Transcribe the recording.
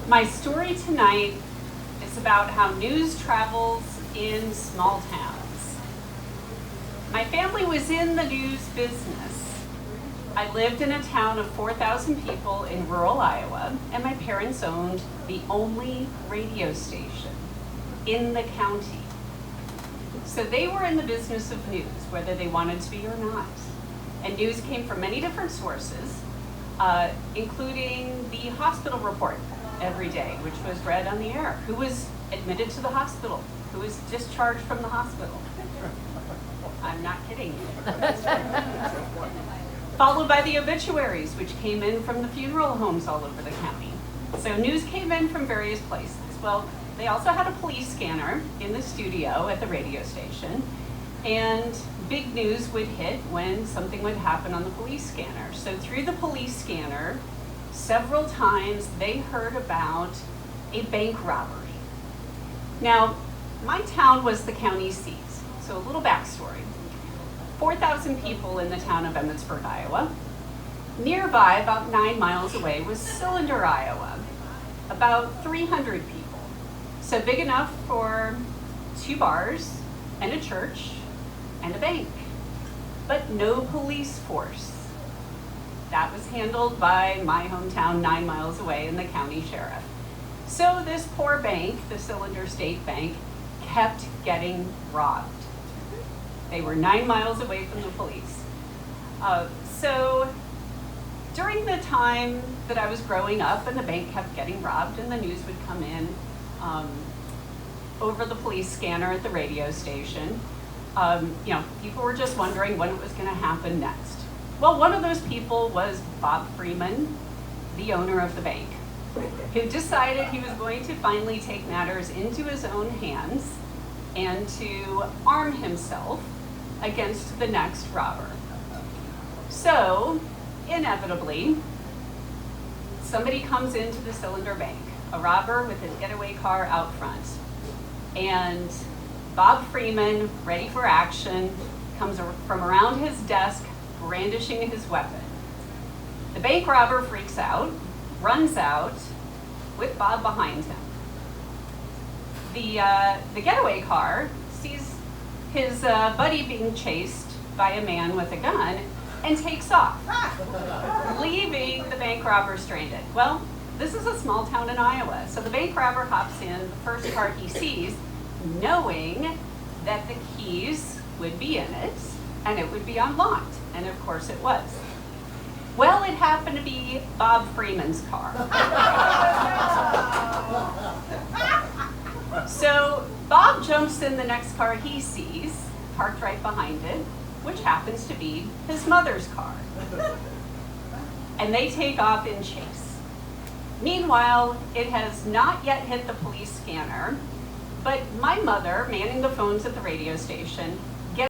My story tonight is about how news travels in small towns. My family was in the news business. I lived in a town of 4,000 people in rural Iowa, and my parents owned the only radio station in the county. So they were in the business of news, whether they wanted to be or not. And news came from many different sources, including the hospital report every day, which was read on the air. Who was admitted to the hospital? Who was discharged from the hospital? I'm not kidding you. Followed by the obituaries, which came in from the funeral homes all over the county. So news came in from various places. Well, they also had a police scanner in the studio at the radio station, and big news would hit when something would happen on the police scanner. So through the police scanner, several times they heard about a bank robbery. Now, my town was the county seat, so a little backstory. 4,000 people in the town of Emmitsburg, Iowa. Nearby, about 9 miles away, was Cylinder, Iowa, about 300 people. So big enough for 2 bars and a church and a bank, but no police force. That was handled by my hometown 9 miles away and the county sheriff. So this poor bank, the Cylinder State Bank, kept getting robbed. They were 9 miles away from the police. So during the time that I was growing up and the bank kept getting robbed and the news would come in over the police scanner at the radio station, people were just wondering when it was going to happen next. Well, one of those people was Bob Freeman, the owner of the bank, who decided he was going to finally take matters into his own hands and to arm himself against the next robber. So, inevitably, somebody comes into the Cylinder Bank, a robber with his getaway car out front. And Bob Freeman, ready for action, comes from around his desk, brandishing his weapon. The bank robber freaks out, runs out with Bob behind him. The getaway car sees his buddy being chased by a man with a gun and takes off, leaving the bank robber stranded. Well, this is a small town in Iowa, so the bank robber hops in the first car he sees, knowing that the keys would be in it and it would be unlocked, and of course it was. Well, it happened to be Bob Freeman's car. So Bob jumps in the next car he sees, parked right behind it, which happens to be his mother's car. And they take off in chase. Meanwhile, it has not yet hit the police scanner, but my mother, manning the phones at the radio station,